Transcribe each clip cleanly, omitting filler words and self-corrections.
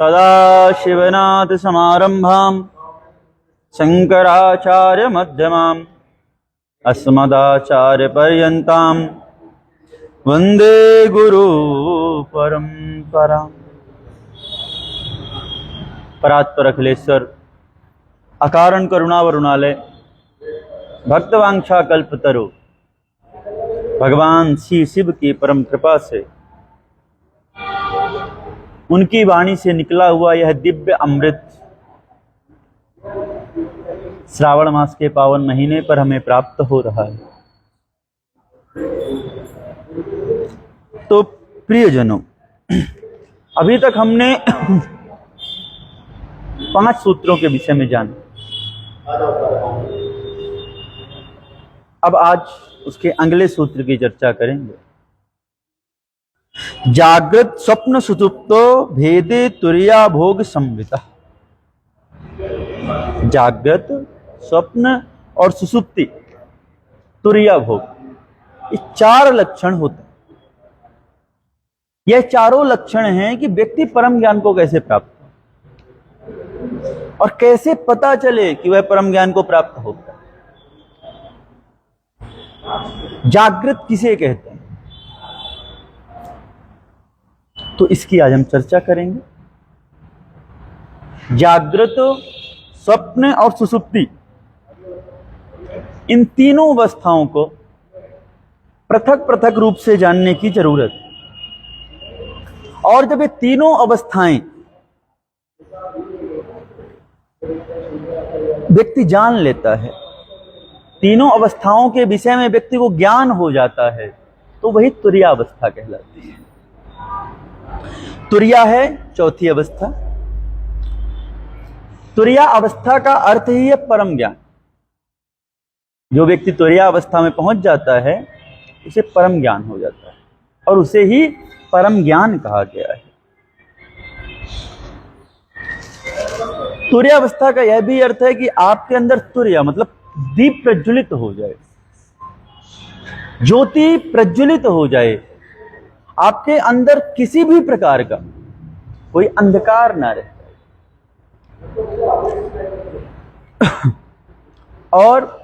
सदाशिवनाथ समारंभां शंकराचार्य मध्यमाम् अस्मदाचार्यपर्यन्तां वंदे गुरु परंपराम्। परात्पर अखिलेश्वर अकारण करुणा वरुणालय भक्तवांछा कल्पतरु भगवान श्री शिव की परम कृपा से उनकी वाणी से निकला हुआ यह दिव्य अमृत श्रावण मास के पावन महीने पर हमें प्राप्त हो रहा है। तो प्रियजनों, अभी तक हमने 5 सूत्रों के विषय में जाना। अब आज उसके अगले सूत्र की चर्चा करेंगे। जागृत स्वप्न सुषुप्तो भेदे तुर्या भोग संविता। जागृत, स्वप्न और सुषुप्ति, तुर्या भोग, ये 4 लक्षण होते हैं। यह चारों लक्षण हैं कि व्यक्ति परम ज्ञान को कैसे प्राप्त हो और कैसे पता चले कि वह परम ज्ञान को प्राप्त होता है। जागृत किसे कहते हैं, तो इसकी आज हम चर्चा करेंगे। जागृत, स्वप्न और सुषुप्ति, इन तीनों अवस्थाओं को पृथक पृथक रूप से जानने की जरूरत है। और जब ये तीनों अवस्थाएं व्यक्ति जान लेता है, तीनों अवस्थाओं के विषय में व्यक्ति को ज्ञान हो जाता है, तो वही तुर्या अवस्था कहलाती है। तुर्या है चौथी अवस्था। तुर्या अवस्था का अर्थ ही है परम ज्ञान। जो व्यक्ति तुर्या अवस्था में पहुंच जाता है उसे परम ज्ञान हो जाता है और उसे ही परम ज्ञान कहा गया है। तुर्या अवस्था का यह भी अर्थ है कि आपके अंदर तुर्या मतलब दीप प्रज्वलित हो जाए, ज्योति प्रज्वलित हो जाए, आपके अंदर किसी भी प्रकार का कोई अंधकार ना रहे और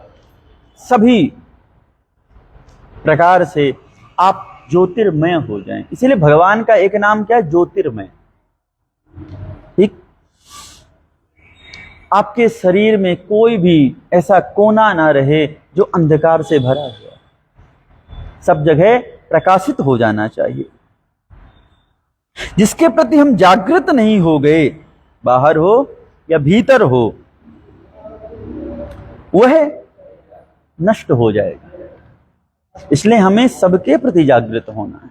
सभी प्रकार से आप ज्योतिर्मय हो जाएं। इसीलिए भगवान का एक नाम क्या है? ज्योतिर्मय। ठीक, आपके शरीर में कोई भी ऐसा कोना ना रहे जो अंधकार से भरा हुआ, सब जगह प्रकाशित हो जाना चाहिए। जिसके प्रति हम जागृत नहीं हो गए, बाहर हो या भीतर हो, वह नष्ट हो जाएगा। इसलिए हमें सबके प्रति जागृत होना है।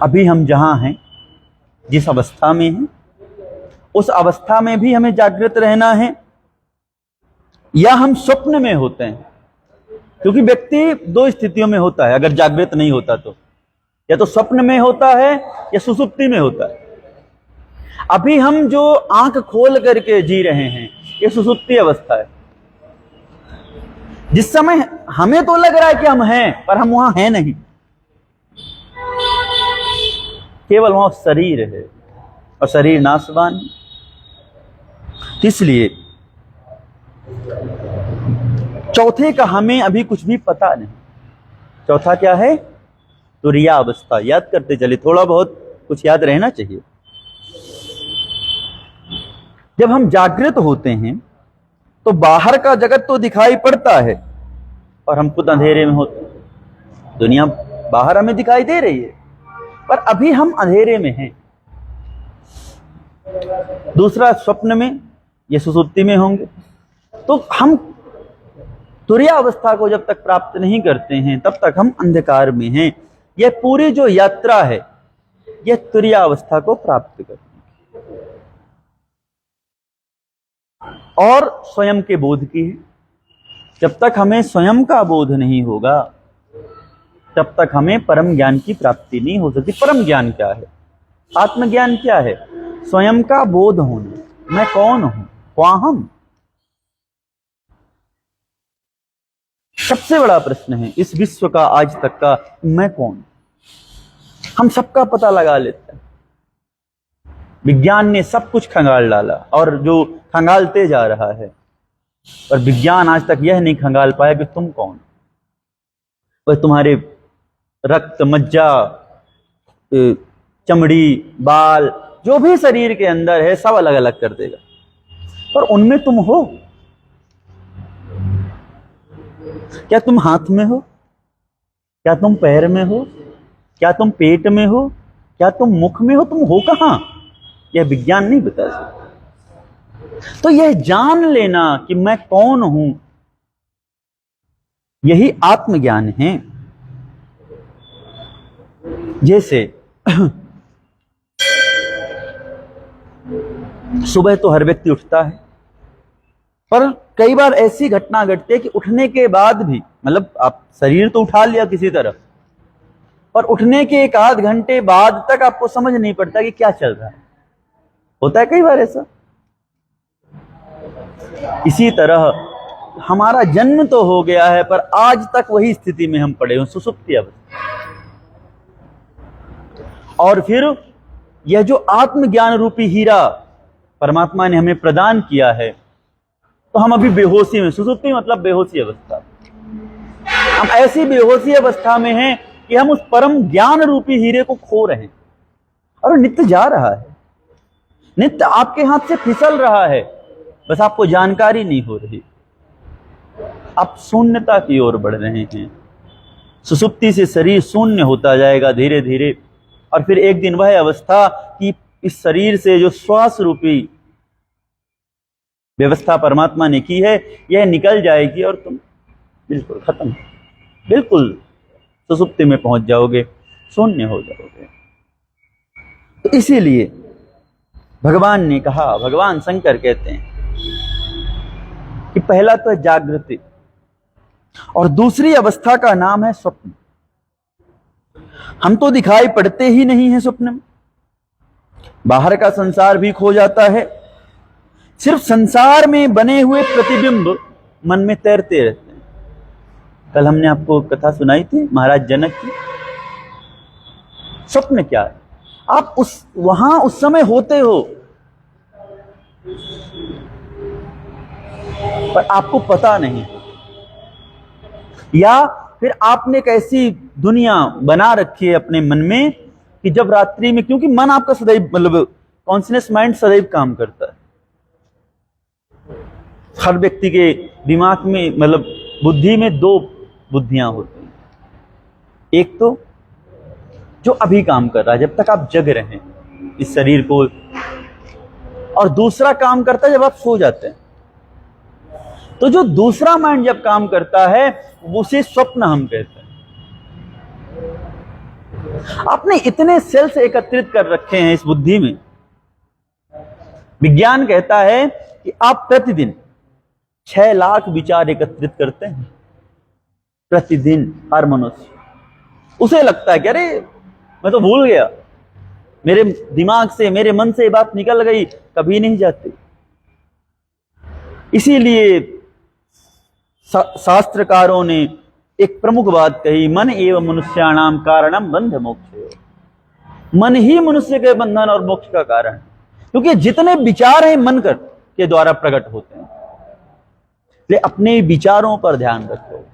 अभी हम जहां हैं, जिस अवस्था में हैं, उस अवस्था में भी हमें जागृत रहना है, या हम स्वप्न में होते हैं। क्योंकि व्यक्ति 2 स्थितियों में होता है अगर जागृत नहीं होता तो, या तो स्वप्न में होता है या सुषुप्ति में होता है। अभी हम जो आंख खोल करके जी रहे हैं, ये सुषुप्ति अवस्था है। जिस समय हमें तो लग रहा है कि हम हैं, पर हम वहां हैं नहीं, केवल वहां शरीर है और शरीर नाशवान है। इसलिए चौथे का हमें अभी कुछ भी पता नहीं। चौथा क्या है? तुर्या अवस्था। याद करते चले, थोड़ा बहुत कुछ याद रहना चाहिए। जब हम जागृत होते हैं तो बाहर का जगत तो दिखाई पड़ता है और हम खुद अंधेरे में होते हैं। दुनिया बाहर हमें दिखाई दे रही है, पर अभी हम अंधेरे में हैं। दूसरा, स्वप्न में या सुषुप्ति में होंगे, तो हम तुर्या अवस्था को जब तक प्राप्त नहीं करते हैं तब तक हम अंधकार में हैं। यह पूरी जो यात्रा है, यह तुर्या अवस्था को प्राप्त करने और स्वयं के बोध की है। जब तक हमें स्वयं का बोध नहीं होगा, तब तक हमें परम ज्ञान की प्राप्ति नहीं हो सकती। परम ज्ञान क्या है? आत्मज्ञान क्या है? स्वयं का बोध होना, मैं कौन हूं, क्वाहम। सबसे बड़ा प्रश्न है इस विश्व का आज तक का, मैं कौन। हम सबका पता लगा लेते हैं, विज्ञान ने सब कुछ खंगाल डाला और जो खंगालते जा रहा है, पर विज्ञान आज तक यह नहीं खंगाल पाया कि तुम कौन। वह तुम्हारे रक्त, मज्जा, चमड़ी, बाल, जो भी शरीर के अंदर है सब अलग अलग कर देगा, पर उनमें तुम हो। क्या तुम हाथ में हो? क्या तुम पैर में हो? क्या तुम पेट में हो? क्या तुम मुख में हो? तुम हो कहां? यह विज्ञान नहीं बता सकता। तो यह जान लेना कि मैं कौन हूं, यही आत्मज्ञान है। जैसे सुबह तो हर व्यक्ति उठता है, पर कई बार ऐसी घटना घटती है कि उठने के बाद भी, मतलब आप शरीर तो उठा लिया किसी तरह, पर उठने के एक आध घंटे बाद तक आपको समझ नहीं पड़ता कि क्या चल रहा है। होता है कई बार ऐसा। इसी तरह हमारा जन्म तो हो गया है, पर आज तक वही स्थिति में हम पड़े हुए, सुसुप्ति अवस्था। और फिर यह जो आत्मज्ञान रूपी हीरा परमात्मा ने हमें प्रदान किया है, तो हम अभी बेहोशी में, सुसुप्ति मतलब बेहोशी अवस्था, हम ऐसी बेहोशी अवस्था में हैं कि हम उस परम ज्ञान रूपी हीरे को खो रहे हैं, और नित्य जा रहा है, नित्य आपके हाथ से फिसल रहा है, बस आपको जानकारी नहीं हो रही। आप शून्यता की ओर बढ़ रहे हैं। सुसुप्ति से शरीर शून्य होता जाएगा धीरे धीरे, और फिर एक दिन वह अवस्था कि इस शरीर से जो श्वास रूपी व्यवस्था परमात्मा ने की है, यह निकल जाएगी और तुम बिल्कुल खत्म, बिल्कुल सुसुप्ति में पहुंच जाओगे, शून्य हो जाओगे। तो इसीलिए भगवान ने कहा, भगवान शंकर कहते हैं कि पहला तो है जागृति, और दूसरी अवस्था का नाम है स्वप्न। हम तो दिखाई पड़ते ही नहीं है स्वप्न में, बाहर का संसार भी खो जाता है, सिर्फ संसार में बने हुए प्रतिबिंब मन में तैरते रहते हैं। कल हमने आपको कथा सुनाई थी महाराज जनक की। स्वप्न क्या है? आप वहां उस समय होते हो, पर आपको पता नहीं, या फिर आपने एक ऐसी दुनिया बना रखी है अपने मन में कि जब रात्रि में, क्योंकि मन आपका सदैव, मतलब कॉन्शियस माइंड सदैव काम करता है। हर व्यक्ति के दिमाग में, मतलब बुद्धि में दो बुद्धियां होती हैं। एक तो जो अभी काम कर रहा है जब तक आप जग रहे हैं इस शरीर को, और दूसरा काम करता है जब आप सो जाते हैं। तो जो दूसरा माइंड जब काम करता है उसे स्वप्न हम कहते हैं। आपने इतने सेल्स एकत्रित कर रखे हैं इस बुद्धि में, विज्ञान कहता है कि आप प्रतिदिन 6 लाख विचार एकत्रित करते हैं प्रतिदिन। हर मनुष्य, उसे लगता है कि अरे मैं तो भूल गया, मेरे दिमाग से, मेरे मन से बात निकल गई, कभी नहीं जाती। इसीलिए शास्त्रकारों ने एक प्रमुख बात कही, मन एवं मनुष्याणाम कारणम बंध मोक्ष। मन ही मनुष्य के बंधन और मोक्ष का कारण, क्योंकि जितने विचार हैं मन के द्वारा प्रकट होते हैं। इसलिए अपने विचारों पर ध्यान रखो।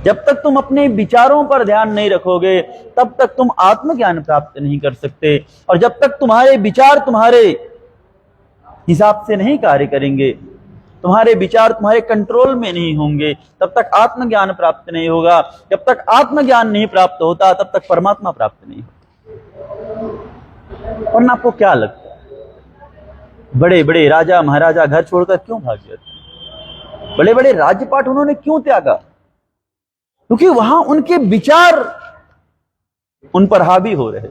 जब तक तुम अपने विचारों पर ध्यान नहीं रखोगे तब तक तुम आत्मज्ञान प्राप्त नहीं कर सकते, और जब तक तुम्हारे विचार तुम्हारे हिसाब से नहीं कार्य करेंगे, तुम्हारे विचार तुम्हारे कंट्रोल में नहीं होंगे, तब तक आत्मज्ञान प्राप्त नहीं होगा। जब तक आत्मज्ञान नहीं प्राप्त होता तब तक परमात्मा प्राप्त नहीं होता। वरना आपको क्या लगता है बड़े बड़े राजा महाराजा घर छोड़कर क्यों भाग जाते? बड़े बड़े राज्यपाट उन्होंने क्यों त्यागा? क्योंकि वहां उनके विचार उन पर हावी हो रहे।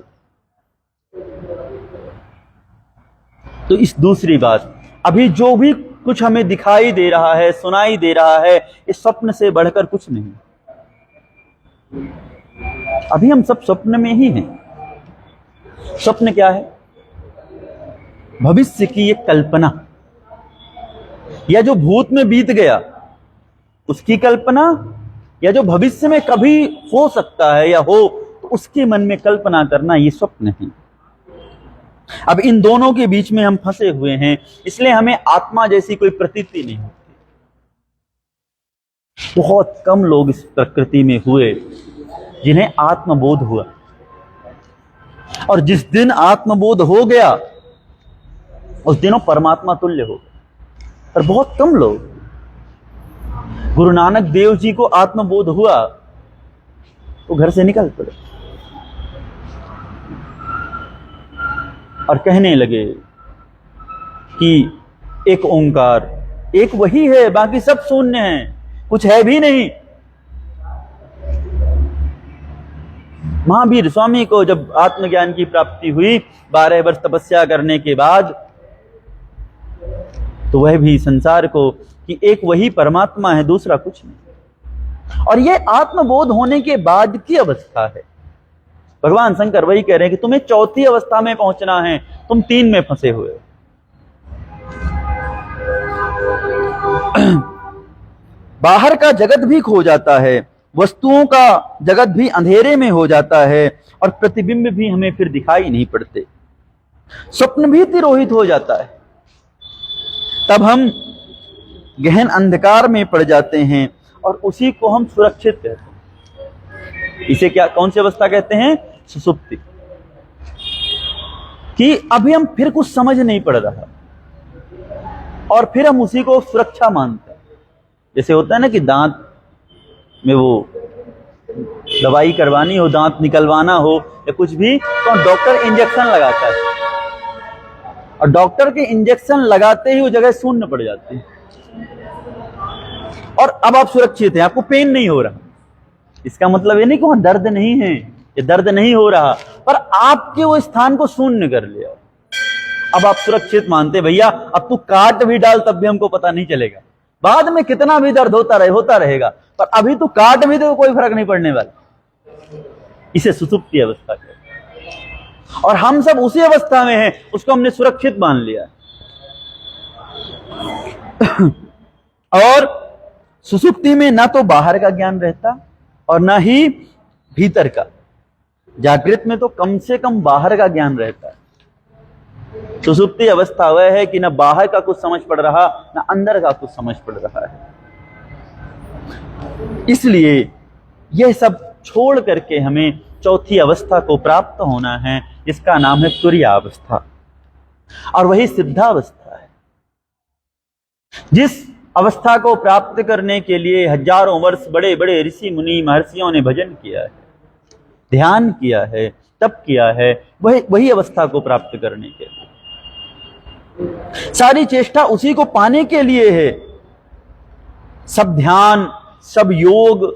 तो इस दूसरी बात, अभी जो भी कुछ हमें दिखाई दे रहा है, सुनाई दे रहा है, इस स्वप्न से बढ़कर कुछ नहीं। अभी हम सब स्वप्न में ही हैं। स्वप्न क्या है? भविष्य की एक कल्पना, या जो भूत में बीत गया उसकी कल्पना, या जो भविष्य में कभी हो सकता है या हो तो उसके मन में कल्पना करना, ये स्वप्न है। अब इन दोनों के बीच में हम फंसे हुए हैं, इसलिए हमें आत्मा जैसी कोई प्रतीति नहीं होती। बहुत कम लोग इस प्रकृति में हुए जिन्हें आत्मबोध हुआ, और जिस दिन आत्मबोध हो गया उस दिन वो परमात्मा तुल्य हो गया। और बहुत कम लोग, गुरु नानक देव जी को आत्मबोध हुआ तो घर से निकल पड़े और कहने लगे कि एक ओंकार, एक वही है, बाकी सब शून्य है, कुछ है भी नहीं। महावीर स्वामी को जब आत्मज्ञान की प्राप्ति हुई 12 वर्ष तपस्या करने के बाद, तो वह भी संसार को कि एक वही परमात्मा है, दूसरा कुछ नहीं। और यह आत्मबोध होने के बाद की अवस्था है। भगवान शंकर वही कह रहे हैं कि तुम्हें चौथी अवस्था में पहुंचना है, तुम 3 में फंसे हुए हो। बाहर का जगत भी खो जाता है, वस्तुओं का जगत भी अंधेरे में हो जाता है, और प्रतिबिंब भी हमें फिर दिखाई नहीं पड़ते। स्वप्न भी तिरोहित हो जाता है, तब हम गहन अंधकार में पड़ जाते हैं, और उसी को हम सुरक्षित कहते हैं। इसे क्या, कौन सी अवस्था कहते हैं? सुषुप्ति। कि अभी हम फिर कुछ समझ नहीं पड़ रहा, और फिर हम उसी को सुरक्षा मानते हैं। जैसे होता है ना कि दांत में वो दवाई करवानी हो, दांत निकलवाना हो या कुछ भी, तो डॉक्टर इंजेक्शन लगाता है, और डॉक्टर के इंजेक्शन लगाते ही वो जगह शून्य पड़ जाती है, और अब आप सुरक्षित हैं, आपको पेन नहीं हो रहा। इसका मतलब ये नहीं कि वहां दर्द नहीं है, ये दर्द नहीं हो रहा, पर आपके वो स्थान को शून्य कर लिया। अब आप सुरक्षित मानते, भैया अब तू काट भी डाल तब भी हमको पता नहीं चलेगा, बाद में कितना भी दर्द होता रहेगा, पर अभी तू काट भी तो कोई फर्क नहीं पड़ने वाला। इसे सुषुप्ति अवस्था कहते हैं, और हम सब उसी अवस्था में हैं, उसको हमने सुरक्षित मान लिया। और सुषुप्ति में ना तो बाहर का ज्ञान रहता और ना ही भीतर का। जागृत में तो कम से कम बाहर का ज्ञान रहता है। सुषुप्ति अवस्था वह है कि ना बाहर का कुछ समझ पड़ रहा, ना अंदर का कुछ समझ पड़ रहा है। इसलिए यह सब छोड़ करके हमें चौथी अवस्था को प्राप्त होना है, जिसका नाम है तुरीयावस्था, और वही सिद्धावस्था है। जिस अवस्था को प्राप्त करने के लिए हजारों वर्ष बड़े बड़े ऋषि मुनि महर्षियों ने भजन किया है, ध्यान किया है, तप किया है, वही अवस्था को प्राप्त करने के लिए सारी चेष्टा उसी को पाने के लिए है। सब ध्यान, सब योग,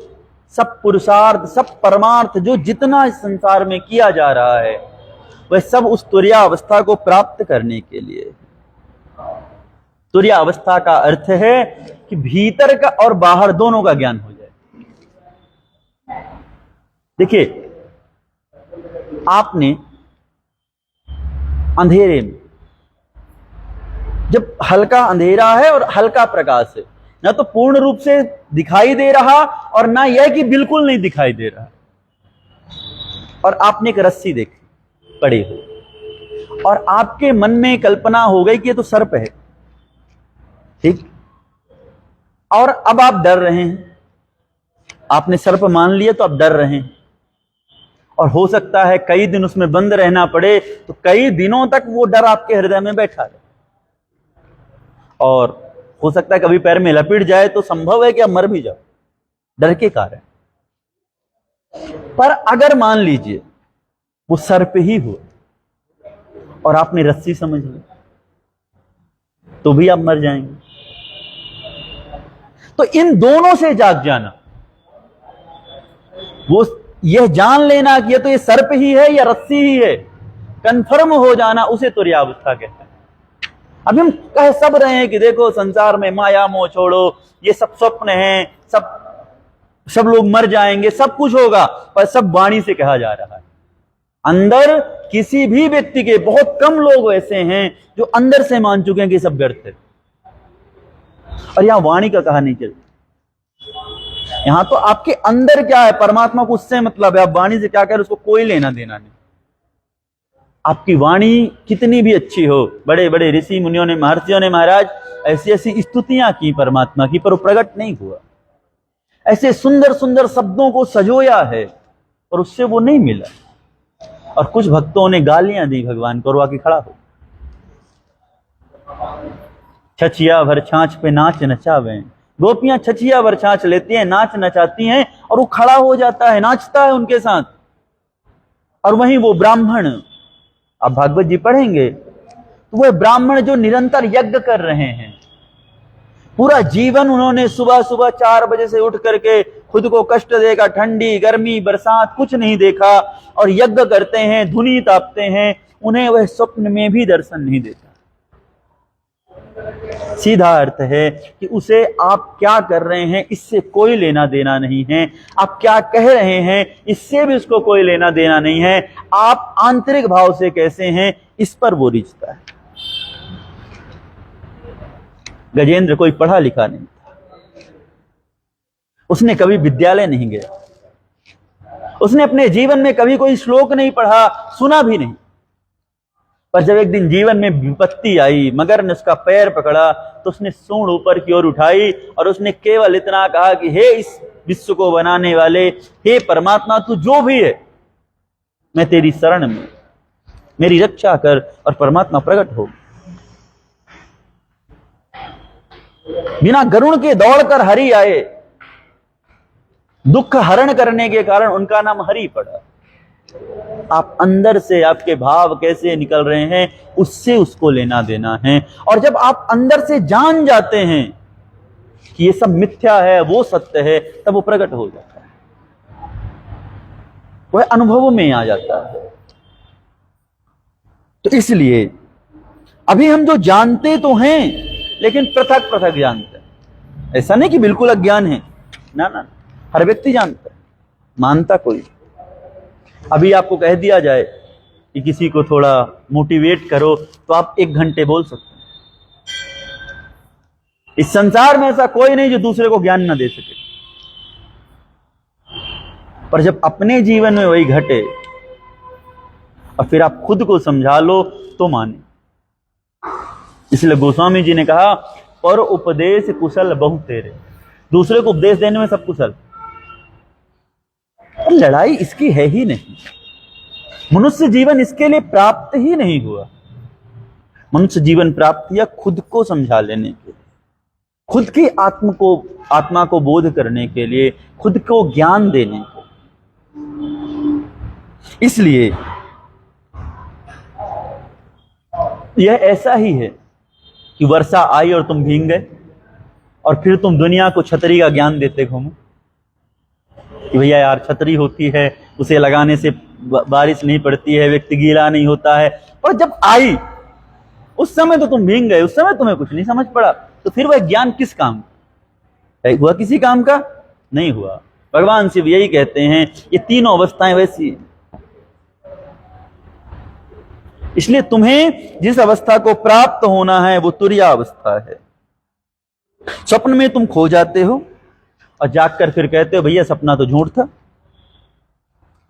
सब पुरुषार्थ, सब परमार्थ जो जितना इस संसार में किया जा रहा है, वह सब उस तुरीयावस्था को प्राप्त करने के लिए। तुरीयावस्था का अर्थ है कि भीतर का और बाहर दोनों का ज्ञान हो जाए। देखिए, आपने अंधेरे में, जब हल्का अंधेरा है और हल्का प्रकाश है, ना तो पूर्ण रूप से दिखाई दे रहा और ना यह कि बिल्कुल नहीं दिखाई दे रहा, और आपने एक रस्सी देखी पड़ी हुई, और आपके मन में कल्पना हो गई कि ये तो सर्प है, ठीक, और अब आप डर रहे हैं। आपने सर्प मान लिया तो आप डर रहे हैं, और हो सकता है कई दिन उसमें बंद रहना पड़े, तो कई दिनों तक वो डर आपके हृदय में बैठा रहे, और हो सकता है कभी पैर में लपेट जाए तो संभव है कि आप मर भी जाओ डर के कारण। पर अगर मान लीजिए वो सर्प ही हो और आपने रस्सी समझ ली, तो भी आप मर जाएंगे। तो इन दोनों से जाग जाना, वो यह जान लेना कि ये तो ये सर्प ही है या रस्सी ही है, कंफर्म हो जाना, उसे तुरीयावस्था कहते हैं। अभी हम कह सब रहे हैं कि देखो संसार में माया मोह छोड़ो, ये सब स्वप्न हैं, सब लोग मर जाएंगे, सब कुछ होगा, पर सब वाणी से कहा जा रहा है। अंदर किसी भी व्यक्ति के, बहुत कम लोग ऐसे हैं जो अंदर से मान चुके हैं कि सब व्यर्थ है, और यहां वाणी का कहा नहीं चलता। यहां तो आपके अंदर क्या है, परमात्मा को उससे मतलब है, आप वाणी से क्या कह रहे उसको कोई लेना देना नहीं। आपकी वाणी कितनी भी अच्छी हो, बड़े बड़े ऋषि मुनियों ने, महर्षियों ने महाराज ऐसी ऐसी स्तुतियां की परमात्मा की, पर वो प्रकट नहीं हुआ। ऐसे सुंदर सुंदर शब्दों को सजोया है और उससे वो नहीं मिला। और कुछ भक्तों ने गालियां दी भगवान को और आके खड़ा हो, छछिया भर छाछ पे नाच नचावे। गोपियां छछिया भर छाछ लेती हैं, नाच नचाती हैं, और वो खड़ा हो जाता है, नाचता है उनके साथ। और वहीं वो ब्राह्मण, आप भागवत जी पढ़ेंगे तो वह ब्राह्मण जो निरंतर यज्ञ कर रहे हैं, पूरा जीवन उन्होंने सुबह सुबह 4 बजे से उठ करके खुद को कष्ट देगा, ठंडी गर्मी बरसात कुछ नहीं देखा, और यज्ञ करते हैं, धुनी तापते हैं, उन्हें वह स्वप्न में भी दर्शन नहीं देता। सीधा अर्थ है कि उसे आप क्या कर रहे हैं इससे कोई लेना देना नहीं है, आप क्या कह रहे हैं इससे भी उसको कोई लेना देना नहीं है, आप आंतरिक भाव से कैसे हैं इस पर वो रिझता है। गजेंद्र कोई पढ़ा लिखा नहीं था, उसने कभी विद्यालय नहीं गया, उसने अपने जीवन में कभी कोई श्लोक नहीं पढ़ा, सुना भी नहीं। पर जब एक दिन जीवन में विपत्ति आई, मगर ने उसका पैर पकड़ा, तो उसने सूंड ऊपर की ओर उठाई और उसने केवल इतना कहा कि हे इस विश्व को बनाने वाले, हे परमात्मा, तू जो भी है मैं तेरी शरण में, मेरी रक्षा कर। और परमात्मा प्रकट हो। बिना गरुड़ के दौड़कर हरि आए, दुख हरण करने के कारण उनका नाम हरि पड़ा। आप अंदर से आपके भाव कैसे निकल रहे हैं उससे उसको लेना देना है। और जब आप अंदर से जान जाते हैं कि ये सब मिथ्या है, वो सत्य है, तब वो प्रकट हो जाता है, वह अनुभव में आ जाता है। तो इसलिए अभी हम जो जानते तो हैं लेकिन पृथक पृथक जानते हैं। ऐसा नहीं कि बिल्कुल अज्ञान है, ना ना, हर व्यक्ति जानता है, मानता कोई। अभी आपको कह दिया जाए कि किसी को थोड़ा मोटिवेट करो तो आप 1 घंटे बोल सकते हैं। इस संसार में ऐसा कोई नहीं जो दूसरे को ज्ञान न दे सके। पर जब अपने जीवन में वही घटे और फिर आप खुद को समझा लो तो माने। इसलिए गोस्वामी जी ने कहा, पर उपदेश कुशल बहु तेरे। दूसरे को उपदेश देने में सब कुशल, लड़ाई इसकी है ही नहीं। मनुष्य जीवन इसके लिए प्राप्त ही नहीं हुआ। मनुष्य जीवन प्राप्त किया खुद को समझा लेने के लिए, खुद की आत्मा को बोध करने के लिए, खुद को ज्ञान देने के लिए। इसलिए यह ऐसा ही है कि वर्षा आई और तुम भीग गए और फिर तुम दुनिया को छतरी का ज्ञान देते घूमो कि भैया यार छतरी होती है, उसे लगाने से बारिश नहीं पड़ती है, व्यक्ति गीला नहीं होता है। और जब आई उस समय तो तुम भीग गए, उस समय तुम्हें कुछ नहीं समझ पड़ा, तो फिर वह ज्ञान किस काम का हुआ? किसी काम का नहीं हुआ। भगवान शिव यही कहते हैं, ये तीनों अवस्थाएं वैसी हैं। इसलिए तुम्हें जिस अवस्था को प्राप्त होना है वो तुर्या अवस्था है। स्वप्न में तुम खो जाते हो और जागकर फिर कहते हो भैया सपना तो झूठ था।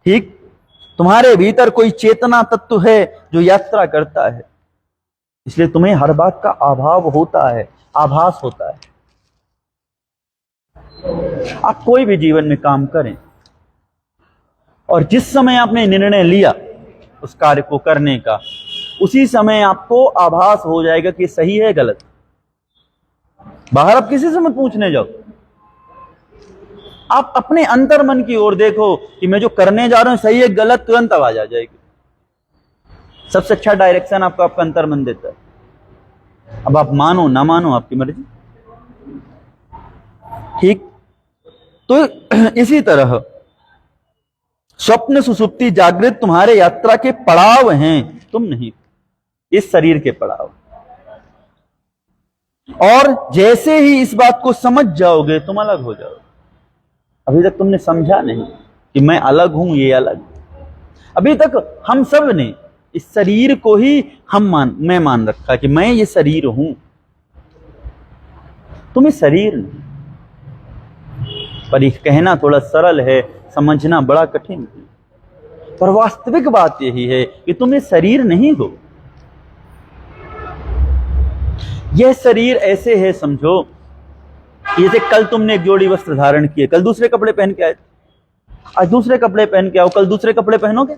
ठीक, तुम्हारे भीतर कोई चेतना तत्व है जो यात्रा करता है, इसलिए तुम्हें हर बात का अभाव होता है, आभास होता है। आप कोई भी जीवन में काम करें और जिस समय आपने निर्णय लिया उस कार्य को करने का, उसी समय आपको आभास हो जाएगा कि सही है गलत। बाहर आप किसी से मत पूछने जाओ, आप अपने अंतर मन की ओर देखो कि मैं जो करने जा रहा हूं सही है गलत, तुरंत आवाज आ जाएगी। सबसे अच्छा डायरेक्शन आपको आपका अंतर मन देता है। अब आप मानो ना मानो आपकी मर्जी। ठीक, तो इसी तरह स्वप्न सुसुप्ति जागृत तुम्हारे यात्रा के पड़ाव हैं, तुम नहीं, इस शरीर के पड़ाव। और जैसे ही इस बात को समझ जाओगे तुम अलग हो जाओगे। अभी तक तुमने समझा नहीं कि मैं अलग हूं, ये अलग। अभी तक हम सब ने इस शरीर को ही मैं मान रखा कि मैं ये शरीर हूं। तुम इस शरीर नहीं। पर ये कहना थोड़ा सरल है, समझना बड़ा कठिन है। पर वास्तविक बात यही है कि तुम ये शरीर नहीं हो। यह शरीर ऐसे है, समझो जैसे कल तुमने एक जोड़ी वस्त्र धारण किए, कल दूसरे कपड़े पहन के आए, आज दूसरे कपड़े पहन के आओ, कल दूसरे कपड़े पहनोगे,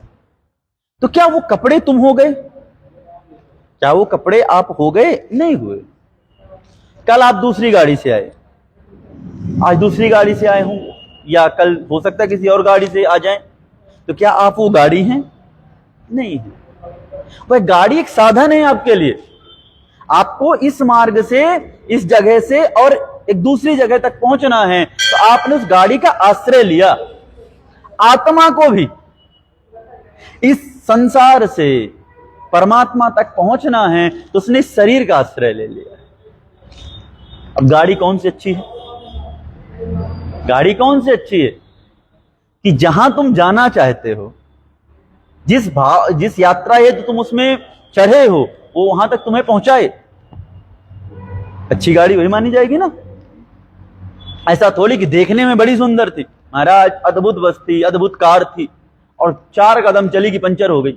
तो क्या वो कपड़े तुम हो गए? क्या वो कपड़े आप हो गए? नहीं हुए। कल आप दूसरी गाड़ी से आए, आज दूसरी गाड़ी से आए होंगे, या कल हो सकता है किसी और गाड़ी से आ जाएं, तो क्या आप वो गाड़ी हैं? नहीं है। वह गाड़ी एक साधन है आपके लिए। आपको इस मार्ग से, इस जगह से और एक दूसरी जगह तक पहुंचना है, तो आपने उस गाड़ी का आश्रय लिया। आत्मा को भी इस संसार से परमात्मा तक पहुंचना है, तो उसने शरीर का आश्रय ले लिया। अब गाड़ी कौन सी अच्छी है? गाड़ी कौन सी अच्छी है? कि जहां तुम जाना चाहते हो, जिस यात्रा है तो तुम उसमें चढ़े हो, वो वहां तक तुम्हें पहुंचाए। अच्छी गाड़ी वही मानी जाएगी ना। ऐसा थोड़ी कि देखने में बड़ी सुंदर थी, महाराज अद्भुत बस थी, अद्भुत कार थी, और 4 कदम चली कि पंचर हो गई,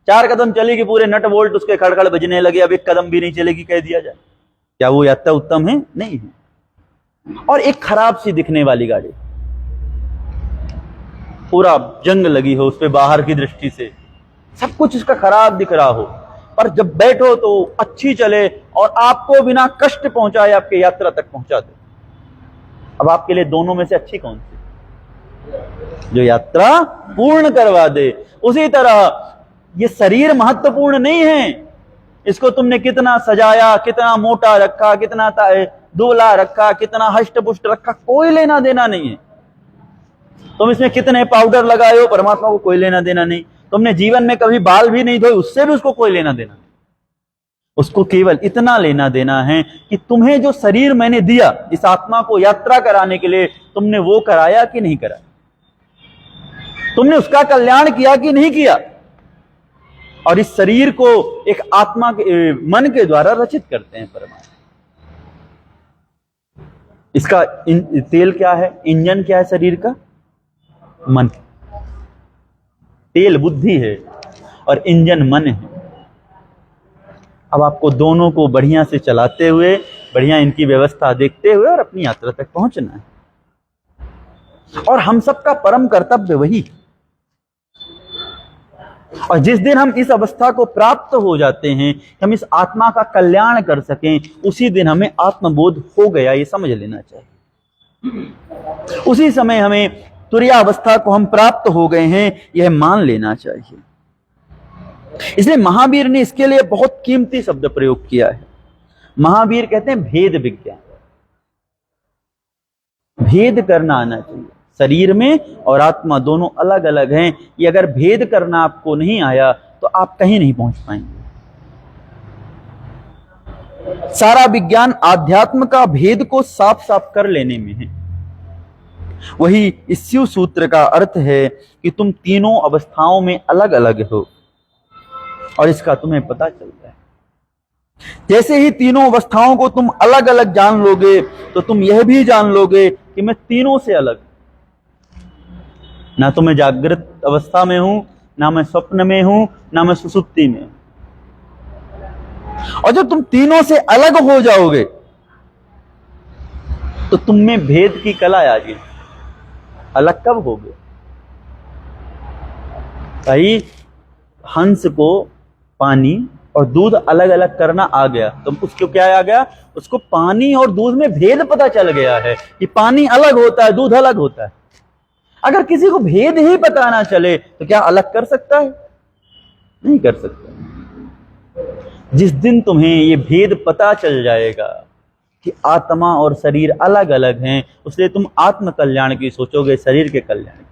4 कदम चली कि पूरे नट बोल्ट उसके खड़खड़ बजने लगे, अब 1 कदम भी नहीं चलेगी कह दिया जाए। क्या वो यात्रा उत्तम है? नहीं है। और एक खराब सी दिखने वाली गाड़ी, पूरा जंग लगी हो उस पे, बाहर की दृष्टि से सब कुछ उसका खराब दिख रहा हो, पर जब बैठो तो अच्छी चले और आपको बिना कष्ट पहुंचाए आपके यात्रा तक पहुंचा दे। अब आपके लिए दोनों में से अच्छी कौन सी? जो यात्रा पूर्ण करवा दे। उसी तरह ये शरीर महत्वपूर्ण नहीं है। इसको तुमने कितना सजाया, कितना मोटा रखा, कितना दुबला रखा, कितना हष्ट पुष्ट रखा, कोई लेना देना नहीं है। तुम इसमें कितने पाउडर लगाए हो, परमात्मा को कोई लेना देना नहीं। तुमने जीवन में कभी बाल भी नहीं धोए, उससे भी उसको कोई लेना देना नहीं। उसको केवल इतना लेना देना है कि तुम्हें जो शरीर मैंने दिया इस आत्मा को यात्रा कराने के लिए, तुमने वो कराया कि नहीं कराया? तुमने उसका कल्याण किया कि नहीं किया? और इस शरीर को एक आत्मा के, मन के द्वारा रचित करते हैं परमात्मा। इसका तेल क्या है? इंजन क्या है शरीर का? मन। तेल बुद्धि है और इंजन मन है। अब आपको दोनों को बढ़िया से चलाते हुए, बढ़िया इनकी व्यवस्था देखते हुए और अपनी यात्रा तक पहुंचना है। और हम सबका परम कर्तव्य वही। और जिस दिन हम इस अवस्था को प्राप्त हो जाते हैं, हम इस आत्मा का कल्याण कर सकें, उसी दिन हमें आत्मबोध हो गया ये समझ लेना चाहिए। उसी समय हमें तुरीयावस्था को हम प्राप्त हो गए हैं यह मान लेना चाहिए। इसलिए महावीर ने इसके लिए बहुत कीमती शब्द प्रयोग किया है। महावीर कहते हैं भेद विज्ञान। भेद करना आना चाहिए। शरीर में और आत्मा दोनों अलग अलग हैं। ये अगर भेद करना आपको नहीं आया तो आप कहीं नहीं पहुंच पाएंगे। सारा विज्ञान आध्यात्म का भेद को साफ साफ कर लेने में है। वही इस शिव सूत्र का अर्थ है कि तुम तीनों अवस्थाओं में अलग अलग हो और इसका तुम्हें पता चलता है। जैसे ही तीनों अवस्थाओं को तुम अलग अलग जान लोगे तो तुम यह भी जान लोगे कि मैं तीनों से अलग, ना तो मैं जागृत अवस्था में हूं, ना मैं स्वप्न में हूं, ना मैं सुसुप्ति में हूं। और जब तुम तीनों से अलग हो जाओगे तो तुम में भेद की कला आ गई। अलग कब हो गए भाई? हंस को पानी और दूध अलग अलग करना आ गया, तो उसको क्या आ गया? उसको पानी और दूध में भेद पता चल गया है कि पानी अलग होता है, दूध अलग होता है। अगर किसी को भेद ही पता ना चले तो क्या अलग कर सकता है? नहीं कर सकता। जिस दिन तुम्हें ये भेद पता चल जाएगा कि आत्मा और शरीर अलग अलग हैं, उसलिए तुम आत्म कल्याण की सोचोगे, शरीर के कल्याण की।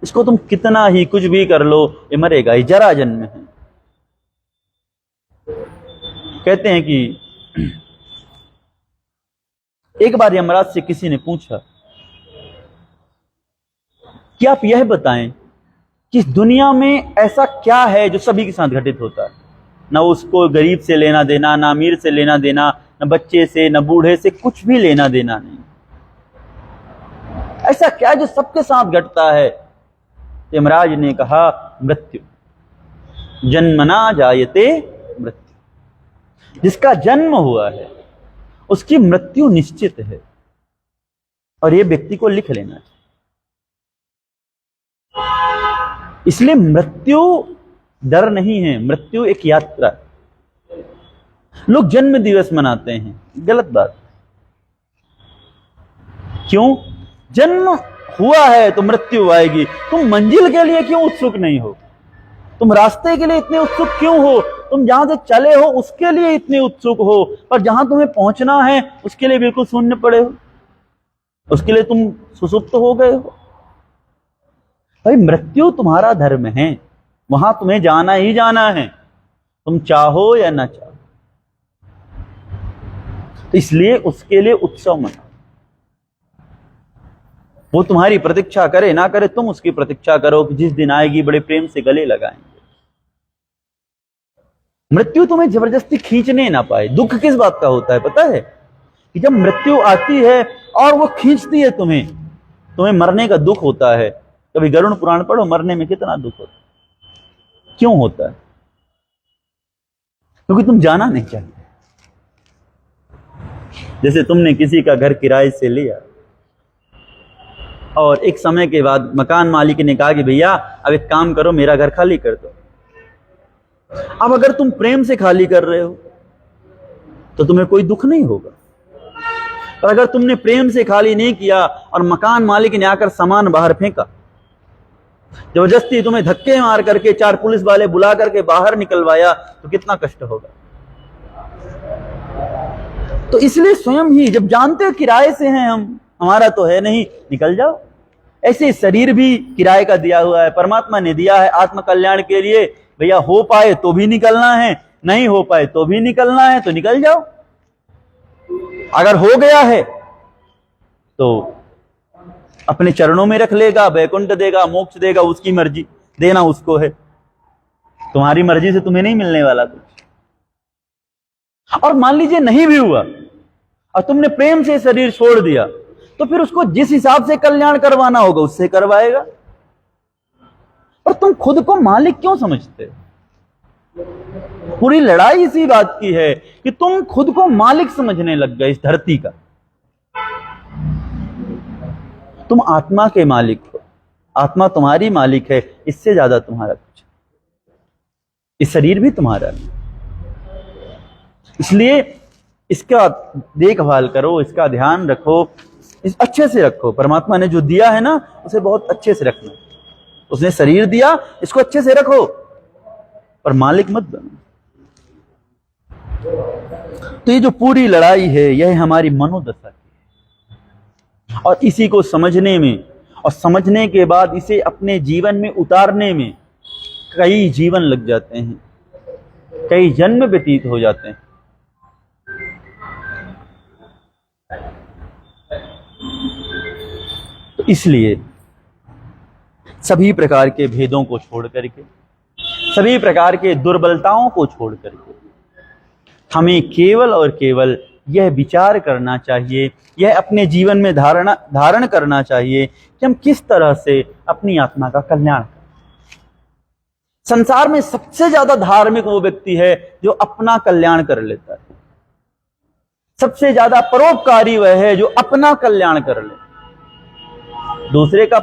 इसको तुम कितना ही कुछ भी कर लो, ये मरेगा, ये जरा जन्म है। कहते हैं कि एक बार यमराज से किसी ने पूछा कि आप यह बताएं कि इस दुनिया में ऐसा क्या है जो सभी के साथ घटित होता है? ना उसको गरीब से लेना देना, ना अमीर से लेना देना, न बच्चे से, न बूढ़े से, कुछ भी लेना देना नहीं। ऐसा क्या जो सबके साथ घटता है? यमराज ने कहा मृत्यु, जन्मना जायते मृत्यु। जिसका जन्म हुआ है उसकी मृत्यु निश्चित है, और यह व्यक्ति को लिख लेना चाहिए। इसलिए मृत्यु डर नहीं है, मृत्यु एक यात्रा। लोग जन्म दिवस मनाते हैं, गलत बात। क्यों? जन्म हुआ है तो मृत्यु आएगी। तुम मंजिल के लिए क्यों उत्सुक नहीं हो? तुम रास्ते के लिए इतने उत्सुक क्यों हो? तुम जहां से चले हो उसके लिए इतने उत्सुक हो, पर जहां तुम्हें पहुंचना है उसके लिए बिल्कुल शून्य पड़े हो, उसके लिए तुम सुसुप्त हो गए हो। भाई मृत्यु तुम्हारा धर्म है, वहां तुम्हें जाना ही जाना है, तुम चाहो या ना चाहो। तो इसलिए उसके लिए उत्सव मनाओ। वो तुम्हारी प्रतीक्षा करे ना करे, तुम उसकी प्रतीक्षा करो कि जिस दिन आएगी बड़े प्रेम से गले लगाएंगे। मृत्यु तुम्हें जबरदस्ती खींचने ना पाए। दुख किस बात का होता है पता है? कि जब मृत्यु आती है और वो खींचती है तुम्हें मरने का दुख होता है। कभी गरुड़ पुराण पढ़ो, मरने में कितना दुख होता है। क्यों होता है? क्योंकि तुम जाना नहीं चाहते। जैसे तुमने किसी का घर किराए से लिया और एक समय के बाद मकान मालिक ने कहा कि भैया अब एक काम करो, मेरा घर खाली कर दो। अब अगर तुम प्रेम से खाली कर रहे हो तो तुम्हें कोई दुख नहीं होगा, पर अगर तुमने प्रेम से खाली नहीं किया और मकान मालिक ने आकर सामान बाहर फेंका, जबरदस्ती तुम्हें धक्के मार करके 4 पुलिस वाले बुला करके बाहर निकलवाया, तो कितना कष्ट होगा। तो इसलिए स्वयं ही जब जानते हो किराए से हैं हम, हमारा तो है नहीं, निकल जाओ। ऐसे शरीर भी किराए का दिया हुआ है, परमात्मा ने दिया है आत्म कल्याण के लिए। भैया हो पाए तो भी निकलना है, नहीं हो पाए तो भी निकलना है, तो निकल जाओ। अगर हो गया है तो अपने चरणों में रख लेगा, वैकुंठ देगा, मोक्ष देगा, उसकी मर्जी, देना उसको है। तुम्हारी मर्जी से तुम्हें नहीं मिलने वाला कुछ। और मान लीजिए नहीं भी हुआ और तुमने प्रेम से शरीर छोड़ दिया, तो फिर उसको जिस हिसाब से कल्याण करवाना होगा उससे करवाएगा। और तुम खुद को मालिक क्यों समझते? पूरी लड़ाई इसी बात की है कि तुम खुद को मालिक समझने लग गए इस धरती का। तुम आत्मा के मालिक हो, आत्मा तुम्हारी मालिक है, इससे ज्यादा तुम्हारा कुछ। इस शरीर भी तुम्हारा है, इसलिए इसका देखभाल करो, इसका ध्यान रखो, इस अच्छे से रखो। परमात्मा ने जो दिया है ना उसे बहुत अच्छे से रखना। उसने शरीर दिया, इसको अच्छे से रखो, पर मालिक मत बनो। तो ये जो पूरी लड़ाई है यह हमारी मनोदशा की है, और इसी को समझने में और समझने के बाद इसे अपने जीवन में उतारने में कई जीवन लग जाते हैं, कई जन्म व्यतीत हो जाते हैं। तो इसलिए सभी प्रकार के भेदों को छोड़ करके, सभी प्रकार के दुर्बलताओं को छोड़ करके हमें केवल और केवल यह विचार करना चाहिए, यह अपने जीवन में धारण करना चाहिए कि हम किस तरह से अपनी आत्मा का कल्याण करें। संसार में सबसे ज्यादा धार्मिक वो व्यक्ति है जो अपना कल्याण कर लेता है। सबसे ज्यादा परोपकारी वह है जो अपना कल्याण कर ले। दूसरे का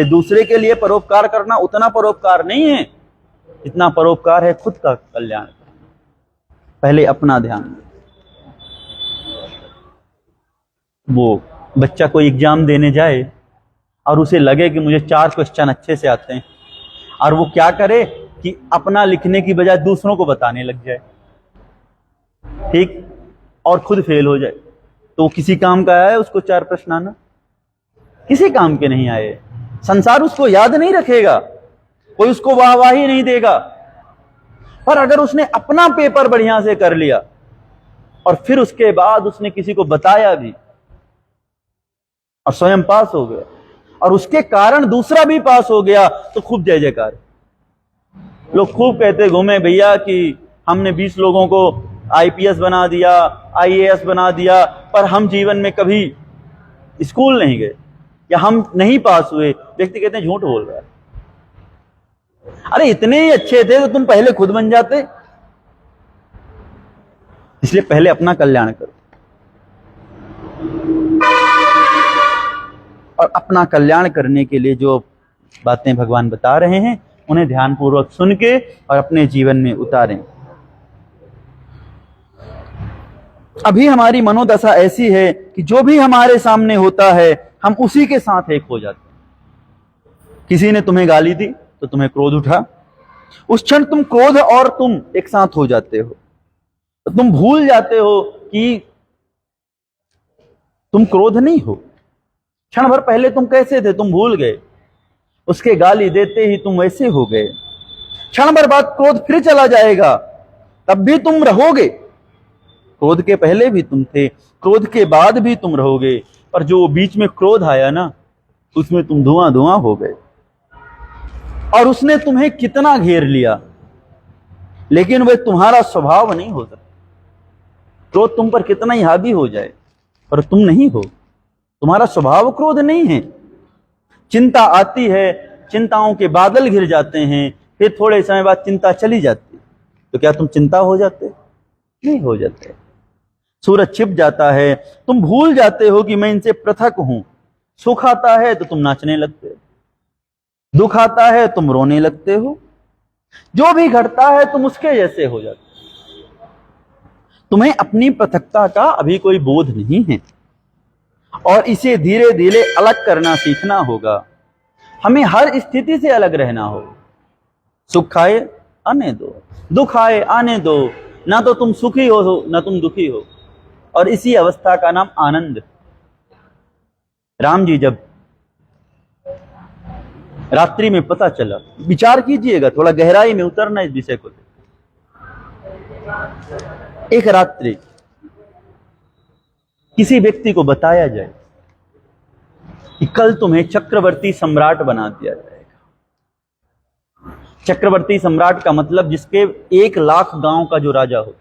दूसरे के लिए परोपकार करना उतना परोपकार नहीं है जितना परोपकार है खुद का कल्याण करना। पहले अपना ध्यान। वो बच्चा कोई एग्जाम देने जाए और उसे लगे कि मुझे 4 क्वेश्चन अच्छे से आते हैं, और वो क्या करे कि अपना लिखने की बजाय दूसरों को बताने लग जाए, ठीक, और खुद फेल हो जाए, तो किसी काम का आया है उसको 4 प्रश्न आना? किसी काम के नहीं आए। संसार उसको याद नहीं रखेगा, कोई उसको वाहवाही नहीं देगा। पर अगर उसने अपना पेपर बढ़िया से कर लिया और फिर उसके बाद उसने किसी को बताया भी और स्वयं पास हो गया और उसके कारण दूसरा भी पास हो गया, तो खूब जय जयकार। लोग खूब कहते घूमे भैया कि हमने 20 लोगों को आईपीएस बना दिया, आईएएस बना दिया, पर हम जीवन में कभी स्कूल नहीं गए या हम नहीं पास हुए। व्यक्ति कहते हैं झूठ बोल रहा है। अरे इतने ही अच्छे थे तो तुम पहले खुद बन जाते। इसलिए पहले अपना कल्याण करो, और अपना कल्याण करने के लिए जो बातें भगवान बता रहे हैं उन्हें ध्यानपूर्वक सुन के और अपने जीवन में उतारें। अभी हमारी मनोदशा ऐसी है कि जो भी हमारे सामने होता है हम उसी के साथ एक हो जाते हैं। किसी ने तुम्हें गाली दी तो तुम्हें क्रोध उठा, उस क्षण तुम क्रोध और तुम एक साथ हो जाते हो। तो तुम भूल जाते हो कि तुम क्रोध नहीं हो। क्षण भर पहले तुम कैसे थे तुम भूल गए, उसके गाली देते ही तुम वैसे हो गए। क्षण भर बाद क्रोध फिर चला जाएगा, तब भी तुम रहोगे। क्रोध के पहले भी तुम थे, क्रोध के बाद भी तुम रहोगे। पर जो बीच में क्रोध आया ना, उसमें तुम धुआं धुआं हो गए, और उसने तुम्हें कितना घेर लिया, लेकिन वह तुम्हारा स्वभाव नहीं हो सकता। क्रोध तुम पर कितना ही हावी हो जाए, पर तुम नहीं हो, तुम्हारा स्वभाव क्रोध नहीं है। चिंता आती है, चिंताओं के बादल घिर जाते हैं, फिर थोड़े समय बाद चिंता चली जाती, तो क्या तुम चिंता हो जाते? नहीं हो जाते। सूरज छिप जाता है, तुम भूल जाते हो कि मैं इनसे पृथक हूं। सुख आता है तो तुम नाचने लगते हो, दुख आता है तुम रोने लगते हो। जो भी घटता है तुम उसके जैसे हो जाते हो। तुम्हें अपनी पृथकता का अभी कोई बोध नहीं है, और इसे धीरे धीरे अलग करना सीखना होगा। हमें हर स्थिति से अलग रहना होगा। सुख आए आने दो, दुख आए आने दो, ना तो तुम सुखी हो ना तुम दुखी हो, और इसी अवस्था का नाम आनंद। राम जी जब रात्रि में पता चला, विचार कीजिएगा, थोड़ा गहराई में उतरना इस विषय को। एक रात्रि किसी व्यक्ति को बताया जाए कि कल तुम्हें चक्रवर्ती सम्राट बना दिया जाएगा। चक्रवर्ती सम्राट का मतलब जिसके 1,00,000 गांव का जो राजा हो।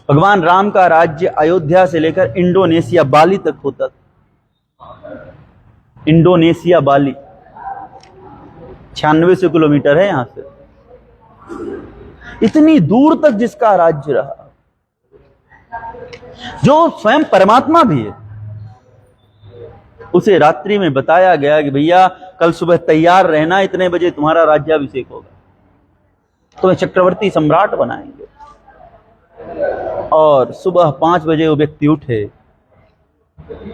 भगवान राम का राज्य अयोध्या से लेकर इंडोनेशिया बाली तक होता था। इंडोनेशिया बाली 9600 किलोमीटर है यहां से। इतनी दूर तक जिसका राज्य रहा, जो स्वयं परमात्मा भी है, उसे रात्रि में बताया गया कि भैया कल सुबह तैयार रहना, इतने बजे तुम्हारा राज्याभिषेक होगा, तुम्हें चक्रवर्ती सम्राट बनाएंगे। और सुबह 5 बजे वो व्यक्ति उठे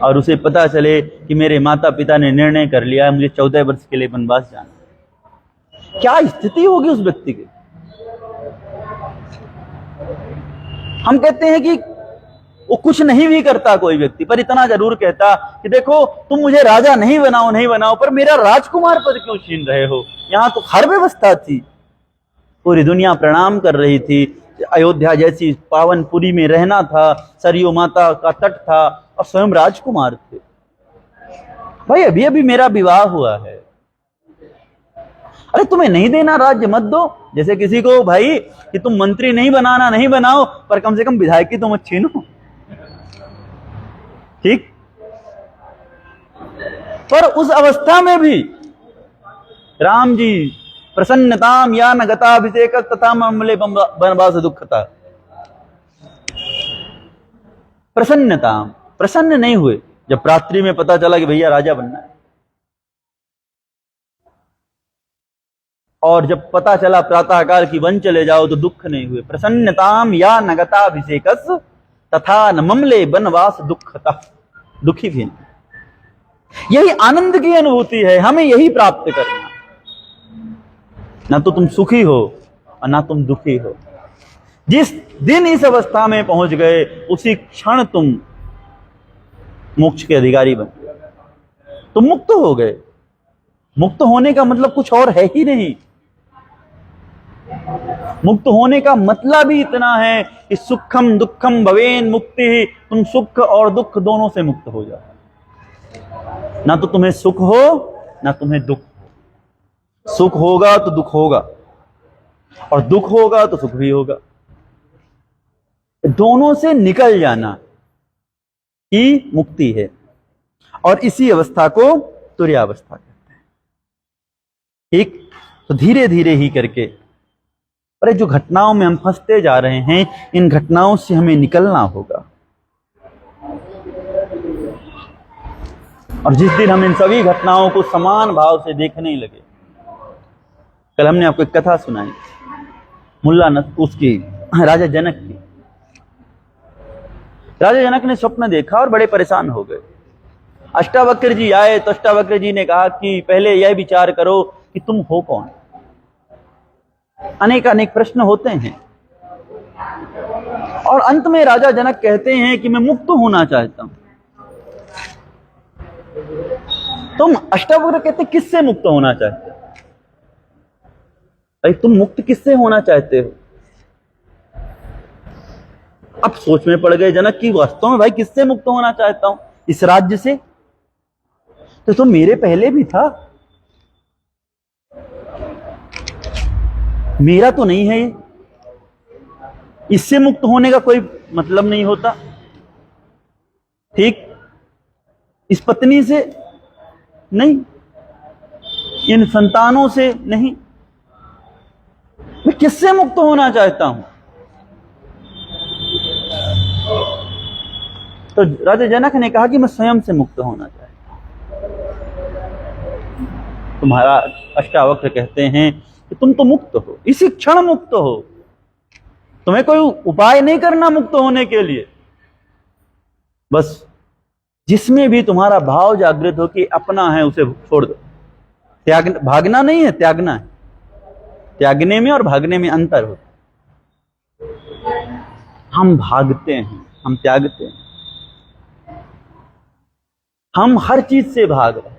और उसे पता चले कि मेरे माता पिता ने निर्णय कर लिया है, मुझे 14 वर्ष के लिए वनवास जाना। क्या स्थिति होगी उस व्यक्ति की? हम कहते हैं कि वो कुछ नहीं भी करता कोई व्यक्ति, पर इतना जरूर कहता कि देखो तुम मुझे राजा नहीं बनाओ, पर मेरा राजकुमार पद क्यों छीन रहे हो? यहां तो हर व्यवस्था थी, पूरी दुनिया प्रणाम कर रही थी, अयोध्या जैसी पावनपुरी में रहना था, सरयू माता का तट था, और स्वयं राजकुमार थे। भाई अभी अभी मेरा विवाह हुआ है, अरे तुम्हें नहीं देना राज्य मत दो। जैसे किसी को भाई कि तुम मंत्री नहीं बनाओ, पर कम से कम विधायकी तो मत छीनो, ठीक? पर उस अवस्था में भी राम जी प्रसन्नताम या न गताभिषेक तथा ममले वनवास दुखता। प्रसन्न नहीं हुए जब रात्रि में पता चला कि भैया राजा बनना है। और जब पता चला प्रातःकाल की वन चले जाओ तो दुख नहीं हुए। प्रसन्नताम या न गताभिषेक तथा न ममले वनवास दुखता, दुखी भी नहीं। यही आनंद की अनुभूति है, हमें यही प्राप्त करना। ना तो तुम सुखी हो और ना तुम दुखी हो। जिस दिन इस अवस्था में पहुंच गए उसी क्षण तुम मोक्ष के अधिकारी बन गए, तुम मुक्त हो गए। मुक्त होने का मतलब कुछ और है ही नहीं। मुक्त होने का मतलब ही इतना है कि सुखम दुखम भवेन मुक्ति, तुम सुख और दुख दोनों से मुक्त हो जाओ। ना तो तुम्हें सुख हो ना तुम्हें दुख हो। सुख होगा तो दुख होगा, और दुख होगा तो सुख भी होगा। दोनों से निकल जाना ही मुक्ति है, और इसी अवस्था को तुर्यावस्था कहते हैं। ठीक, तो धीरे धीरे ही करके, पर जो घटनाओं में हम फंसते जा रहे हैं, इन घटनाओं से हमें निकलना होगा। और जिस दिन हम इन सभी घटनाओं को समान भाव से देखने लगे, कल हमने आपको एक कथा सुनाई उसकी राजा जनक की। राजा जनक ने स्वप्न देखा और बड़े परेशान हो गए। अष्टावक्र जी आए तो अष्टावक्र जी ने कहा कि पहले यह विचार करो कि तुम हो कौन। अनेक अनेक प्रश्न होते हैं और अंत में राजा जनक कहते हैं कि मैं मुक्त होना चाहता हूं। तुम अष्टावक्र कहते किससे मुक्त होना चाहते हो? भाई तुम मुक्त किससे होना चाहते हो? अब सोच में पड़ गए जनक की वास्तव में भाई किससे मुक्त होना चाहता हूं? इस राज्य से? तो मेरे पहले भी था, मेरा तो नहीं है ये, इससे मुक्त होने का कोई मतलब नहीं होता। ठीक, इस पत्नी से नहीं, इन संतानों से नहीं, मैं किससे मुक्त होना चाहता हूं? तो राजा जनक ने कहा कि मैं स्वयं से मुक्त होना चाहता हूं। तुम्हारा अष्टावक्र कहते हैं कि तुम तो मुक्त हो, इसी क्षण मुक्त हो, तुम्हें कोई उपाय नहीं करना मुक्त होने के लिए। बस जिसमें भी तुम्हारा भाव जागृत हो कि अपना है उसे छोड़ दो। त्याग, भागना नहीं है, त्यागना है। त्यागने में और भागने में अंतर हो। हम भागते हैं, हम त्यागते हैं। हम हर चीज से भाग रहे हैं,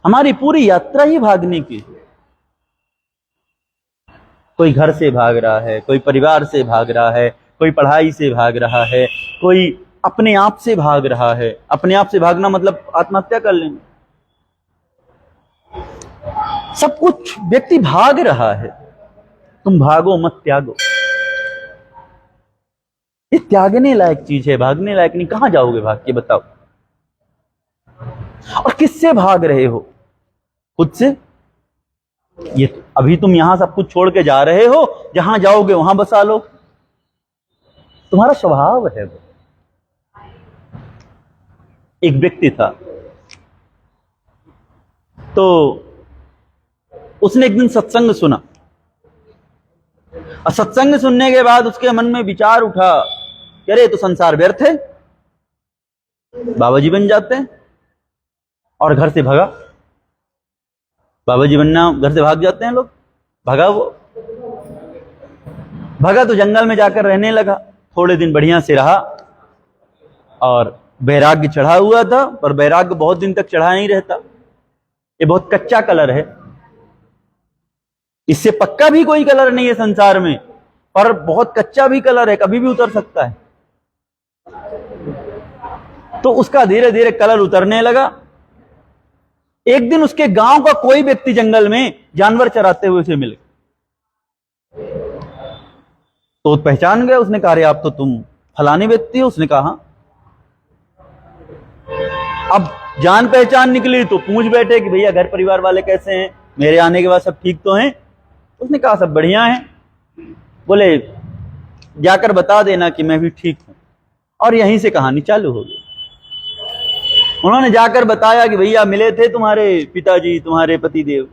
हमारी पूरी यात्रा ही भागने की है। कोई घर से भाग रहा है, कोई परिवार से भाग रहा है, कोई पढ़ाई से भाग रहा है, कोई अपने आप से भाग रहा है। अपने आप से भागना मतलब आत्महत्या कर लेना। सब कुछ व्यक्ति भाग रहा है। तुम भागो मत, त्यागो। ये त्यागने लायक चीज है, भागने लायक नहीं। कहां जाओगे भाग के, बताओ? और किससे भाग रहे हो? खुद से। ये अभी तुम यहां सब कुछ छोड़ के जा रहे हो, जहां जाओगे वहां बसा लो। तुम्हारा स्वभाव है वो। एक व्यक्ति था, तो उसने एक दिन सत्संग सुना और सत्संग सुनने के बाद उसके मन में विचार उठा कि अरे तो संसार व्यर्थ है, बाबा जी बन जाते हैं। और घर से भागा। बाबा जी बनना, घर से भाग जाते हैं लोग। भागा वो, भागा तो जंगल में जाकर रहने लगा। थोड़े दिन बढ़िया से रहा और वैराग्य चढ़ा हुआ था, पर वैराग्य बहुत दिन तक चढ़ा नहीं रहता। ये बहुत कच्चा कलर है, इससे पक्का भी कोई कलर नहीं है संसार में, पर बहुत कच्चा भी कलर है, कभी भी उतर सकता है। तो उसका धीरे धीरे कलर उतरने लगा। एक दिन उसके गांव का कोई व्यक्ति जंगल में जानवर चराते हुए उसे मिल गया, तो पहचान गया। उसने कहा अरे आप तो तुम फलाने व्यक्ति हो। उसने कहा हाँ। अब जान पहचान निकली तो पूछ बैठे कि भैया घर परिवार वाले कैसे हैं, मेरे आने के बाद सब ठीक तो हैं? उसने कहा सब बढ़िया हैं। बोले जाकर बता देना कि मैं भी ठीक हूं। और यहीं से कहानी चालू हो गई। उन्होंने जाकर बताया कि भैया मिले थे तुम्हारे पिताजी, तुम्हारे पतिदेव,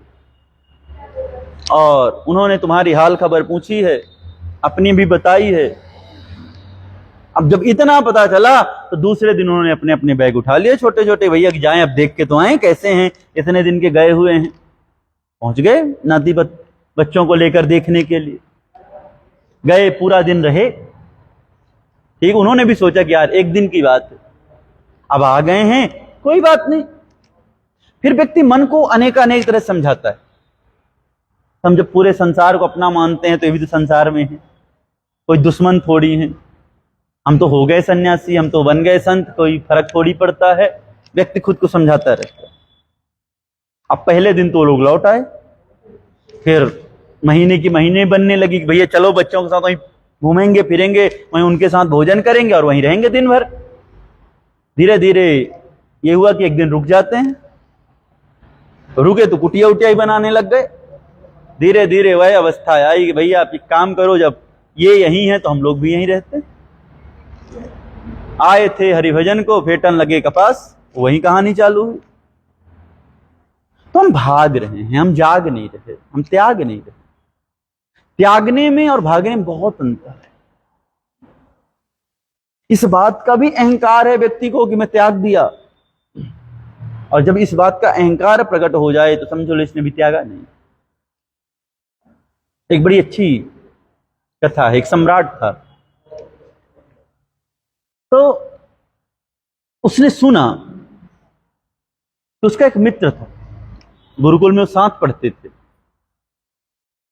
और उन्होंने तुम्हारी हाल खबर पूछी है, अपनी भी बताई है। अब जब इतना पता चला तो दूसरे दिन उन्होंने अपने अपने बैग उठा लिए छोटे छोटे, भैया कि जाएं अब देख के तो आए कैसे हैं, इतने दिन के गए हुए हैं। पहुंच गए नाती बच्चों को लेकर देखने के लिए। गए, पूरा दिन रहे। ठीक, उन्होंने भी सोचा कि यार एक दिन की बात है, अब आ गए हैं, कोई बात नहीं। फिर व्यक्ति मन को अनेक अनेक तरह समझाता है। हम जब पूरे संसार को अपना मानते हैं तो ये भी तो संसार में है, कोई दुश्मन थोड़ी है। हम तो हो गए सन्यासी, हम तो बन गए संत, कोई फर्क थोड़ी पड़ता है। व्यक्ति खुद को समझाता रहता है। अब पहले दिन तो लोग लौट आए, फिर महीने की महीने बनने लगी कि भैया चलो बच्चों के साथ वहीं घूमेंगे फिरेंगे, वहीं उनके साथ भोजन करेंगे और वहीं रहेंगे दिन भर। धीरे धीरे ये हुआ कि एक दिन रुक जाते हैं, रुके तो कुटिया उटिया ही बनाने लग गए। धीरे धीरे वह अवस्था आई कि भैया आप एक काम करो, जब ये यहीं है तो हम लोग भी यहीं रहते। आए थे हरिभजन को, फेटन लगे कपास, वही कहानी चालू हुई। तो हम भाग रहे हैं, हम जाग नहीं रहे, हम त्याग नहीं रहे। त्यागने में और भागने में बहुत अंतर है। इस बात का भी अहंकार है व्यक्ति को कि मैं त्याग दिया, और जब इस बात का अहंकार प्रकट हो जाए तो समझो लो इसने भी त्यागा नहीं। एक बड़ी अच्छी कथा है। एक सम्राट था, तो उसने सुना कि उसका एक मित्र था, गुरुकुल में वो साथ पढ़ते थे,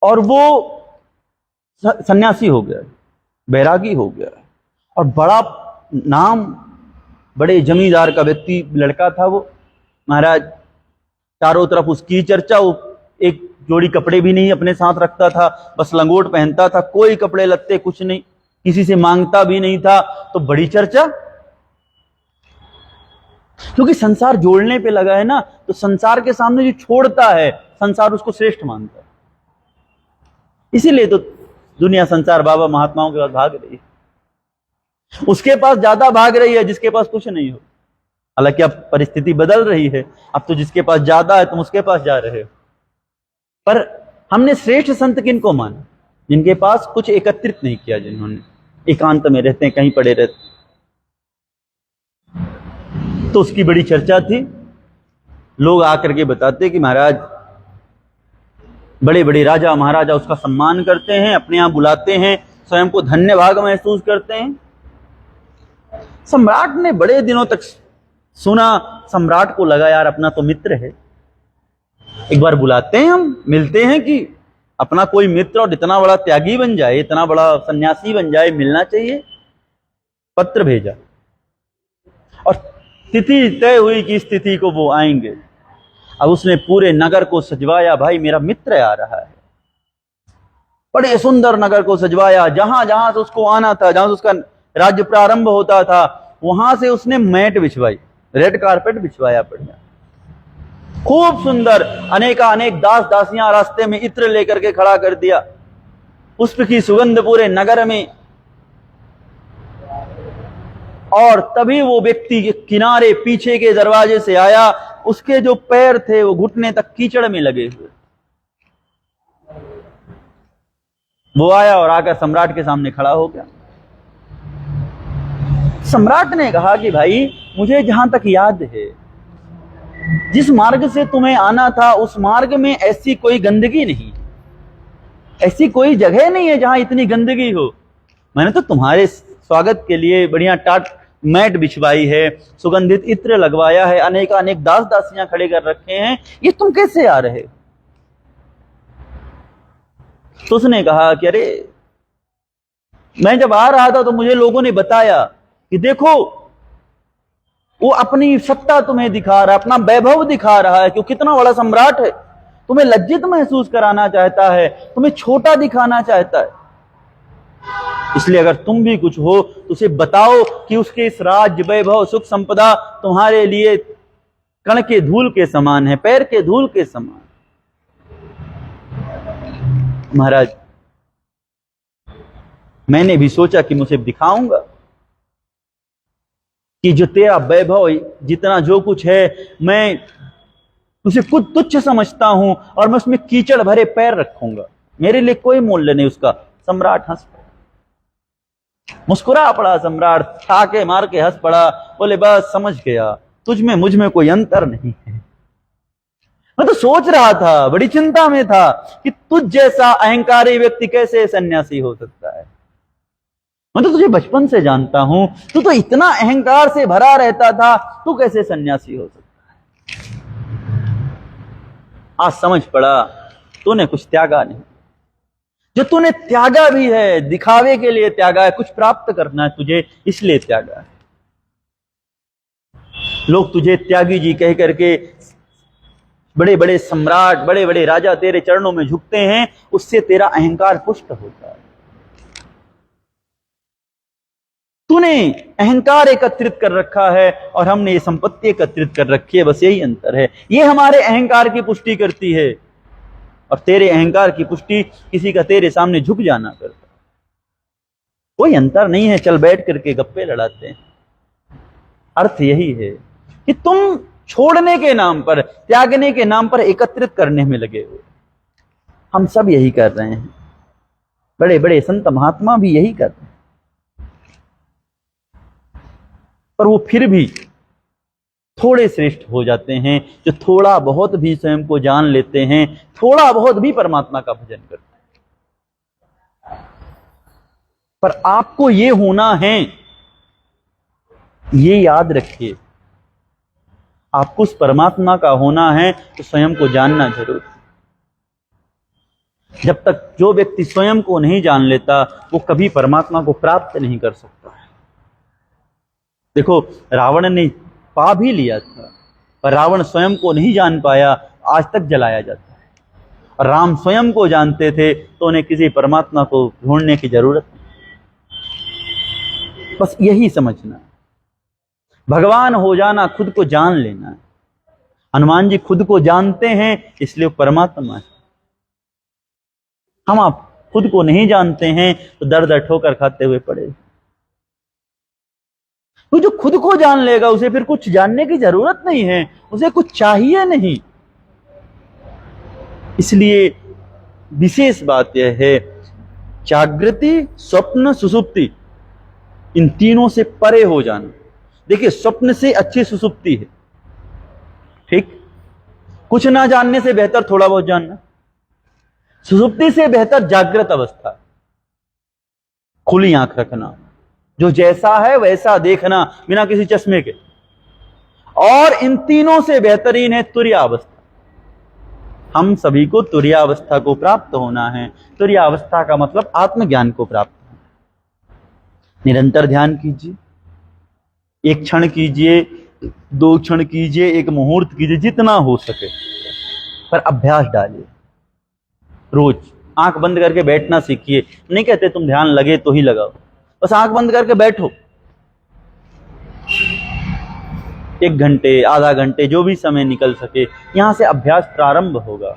और वो सन्यासी हो गया, बैरागी हो गया, और बड़ा नाम, बड़े जमींदार का व्यक्ति लड़का था वो। महाराज चारों तरफ उसकी चर्चा। वो एक जोड़ी कपड़े भी नहीं अपने साथ रखता था, बस लंगोट पहनता था, कोई कपड़े लत्ते कुछ नहीं, किसी से मांगता भी नहीं था। तो बड़ी चर्चा, क्योंकि संसार जोड़ने पे लगा है ना, तो संसार के सामने जो छोड़ता है संसार उसको श्रेष्ठ मानता है। इसीलिए तो दुनिया संसार बाबा महात्माओं के पास भाग रही है। उसके पास ज्यादा भाग रही है जिसके पास कुछ नहीं हो। हालांकि अब परिस्थिति बदल रही है, अब तो जिसके पास ज्यादा है तुम उसके पास जा रहे हो। पर हमने श्रेष्ठ संत किनको माना? जिनके पास कुछ एकत्रित नहीं किया, जिन्होंने एकांत में रहते हैं, कहीं पड़े रहते। तो उसकी बड़ी चर्चा थी। लोग आकर के बताते कि महाराज बड़े बड़े राजा महाराजा उसका सम्मान करते हैं, अपने यहां बुलाते हैं, स्वयं को धन्य भाग महसूस करते हैं। सम्राट ने बड़े दिनों तक सुना। सम्राट को लगा यार अपना तो मित्र है, एक बार बुलाते हैं, हम मिलते हैं कि अपना कोई मित्र और इतना बड़ा त्यागी बन जाए, इतना बड़ा सन्यासी बन जाए, मिलना चाहिए। पत्र भेजा और तिथि तय हुई कि इस तिथि को वो आएंगे। अब उसने पूरे नगर को सजवाया, भाई मेरा मित्र आ रहा है। बड़े सुंदर नगर को सजवाया, जहां जहां से उसको आना था, जहां से उसका राज्य प्रारंभ होता था, वहां से उसने मैट बिछवाई, रेड कारपेट बिछवाया बढ़िया, खूब सुंदर। अनेक दास दासियां रास्ते में इत्र लेकर के खड़ा कर दिया, पुष्प की सुगंध पूरे नगर में। और तभी वो व्यक्ति किनारे पीछे के दरवाजे से आया। उसके जो पैर थे वो घुटने तक कीचड़ में लगे हुए। वो आया और आकर सम्राट के सामने खड़ा हो गया। सम्राट ने कहा कि भाई मुझे जहां तक याद है, जिस मार्ग से तुम्हें आना था उस मार्ग में ऐसी कोई गंदगी नहीं, ऐसी कोई जगह नहीं है जहां इतनी गंदगी हो। मैंने तो तुम्हारे स्वागत के लिए बढ़िया टाट मैट बिछवाई है, सुगंधित इत्र लगवाया है, अनेक दास दासियां खड़े कर रखे हैं, ये तुम कैसे आ रहे हो? तो उसने कहा कि अरे मैं जब आ रहा था तो मुझे लोगों ने बताया कि देखो वो अपनी सत्ता तुम्हें दिखा रहा है, अपना वैभव दिखा रहा है कि वो कितना बड़ा सम्राट है, तुम्हें लज्जित महसूस कराना चाहता है, तुम्हें छोटा दिखाना चाहता है। इसलिए अगर तुम भी कुछ हो तो उसे बताओ कि उसके इस राज्य वैभव सुख संपदा तुम्हारे लिए कण के धूल के समान है, पैर के धूल के समान। महाराज मैंने भी सोचा कि मुझे दिखाऊंगा कि जो तेरा वैभव, जितना जो कुछ है, मैं उसे खुद तुच्छ समझता हूं और मैं उसमें कीचड़ भरे पैर रखूंगा, मेरे लिए कोई मूल्य नहीं उसका। सम्राट हंस पड़ा, मुस्कुरा पड़ा। सम्राट ठाके मार के हंस पड़ा, बोले बस समझ गया, तुझ में मुझ में कोई अंतर नहीं है। मैं तो सोच रहा था, बड़ी चिंता में था कि तुझ जैसा अहंकारी व्यक्ति कैसे सन्यासी हो सकता है। मैं तो तुझे बचपन से जानता हूं, तू तो इतना अहंकार से भरा रहता था, तू कैसे सन्यासी हो सकता है? आज समझ पड़ा तूने कुछ त्यागा नहीं। जो तूने त्यागा भी है दिखावे के लिए त्यागा है, कुछ प्राप्त करना है तुझे, इसलिए त्यागा है। लोग तुझे त्यागी जी कह करके, बड़े बड़े सम्राट, बड़े बड़े राजा तेरे चरणों में झुकते हैं, उससे तेरा अहंकार पुष्ट होता है। तूने अहंकार एकत्रित कर रखा है और हमने ये संपत्ति एकत्रित कर रखी है, बस यही अंतर है। ये हमारे अहंकार की पुष्टि करती है और तेरे अहंकार की पुष्टि किसी का तेरे सामने झुक जाना करता। कोई अंतर नहीं है, चल बैठ करके गप्पे लड़ाते हैं। अर्थ यही है कि तुम छोड़ने के नाम पर, त्यागने के नाम पर एकत्रित करने में लगे हो। हम सब यही कर रहे हैं, बड़े बड़े संत महात्मा भी यही कर रहे हैं, पर वो फिर भी थोड़े श्रेष्ठ हो जाते हैं जो थोड़ा बहुत भी स्वयं को जान लेते हैं, थोड़ा बहुत भी परमात्मा का भजन करते हैं। पर आपको ये होना है, ये याद रखिए, आपको उस परमात्मा का होना है तो स्वयं को जानना जरूर। जब तक जो व्यक्ति स्वयं को नहीं जान लेता वो कभी परमात्मा को प्राप्त नहीं कर सकता। देखो, रावण ने पा भी लिया था, पर रावण स्वयं को नहीं जान पाया, आज तक जलाया जाता है। और राम स्वयं को जानते थे तो उन्हें किसी परमात्मा को ढूंढने की जरूरत नहीं। बस यही समझना, भगवान हो जाना, खुद को जान लेना। हनुमान जी खुद को जानते हैं इसलिए वो परमात्मा है। हम आप खुद को नहीं जानते हैं तो दर दर ठोकर खाते हुए पड़े। तो जो खुद को जान लेगा उसे फिर कुछ जानने की जरूरत नहीं है, उसे कुछ चाहिए नहीं। इसलिए विशेष बात यह है, जागृति, स्वप्न, सुषुप्ति, इन तीनों से परे हो जाना। देखिए, स्वप्न से अच्छी सुषुप्ति है, ठीक, कुछ ना जानने से बेहतर थोड़ा बहुत जानना। सुषुप्ति से बेहतर जागृत अवस्था, खुली आंख रखना, जो जैसा है वैसा देखना बिना किसी चश्मे के। और इन तीनों से बेहतरीन है तुर्यावस्था। हम सभी को तुर्यावस्था को प्राप्त होना है। तुर्यावस्था का मतलब आत्मज्ञान को प्राप्त होना। निरंतर ध्यान कीजिए, एक क्षण कीजिए, 2 क्षण कीजिए, 1 मुहूर्त कीजिए, जितना हो सके, पर अभ्यास डालिए। रोज आंख बंद करके बैठना सीखिए। नहीं कहते तुम ध्यान लगे तो ही लगाओ, बस आंख बंद करके बैठो। 1 घंटे, आधा घंटे, जो भी समय निकल सके, यहां से अभ्यास प्रारंभ होगा।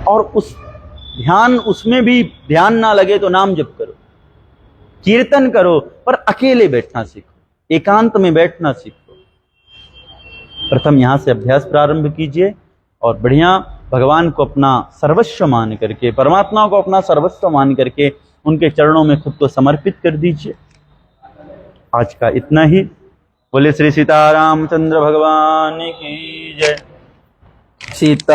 और उस ध्यान, उसमें भी ध्यान ना लगे तो नाम जप करो, कीर्तन करो, पर अकेले बैठना सीखो, एकांत में बैठना सीखो। प्रथम यहां से अभ्यास प्रारंभ कीजिए और बढ़िया भगवान को अपना सर्वस्व मान करके, परमात्मा को अपना सर्वस्व मान करके उनके चरणों में खुद को समर्पित कर दीजिए। आज का इतना ही। बोले श्री सीतारामचंद्र भगवान की जय। सीता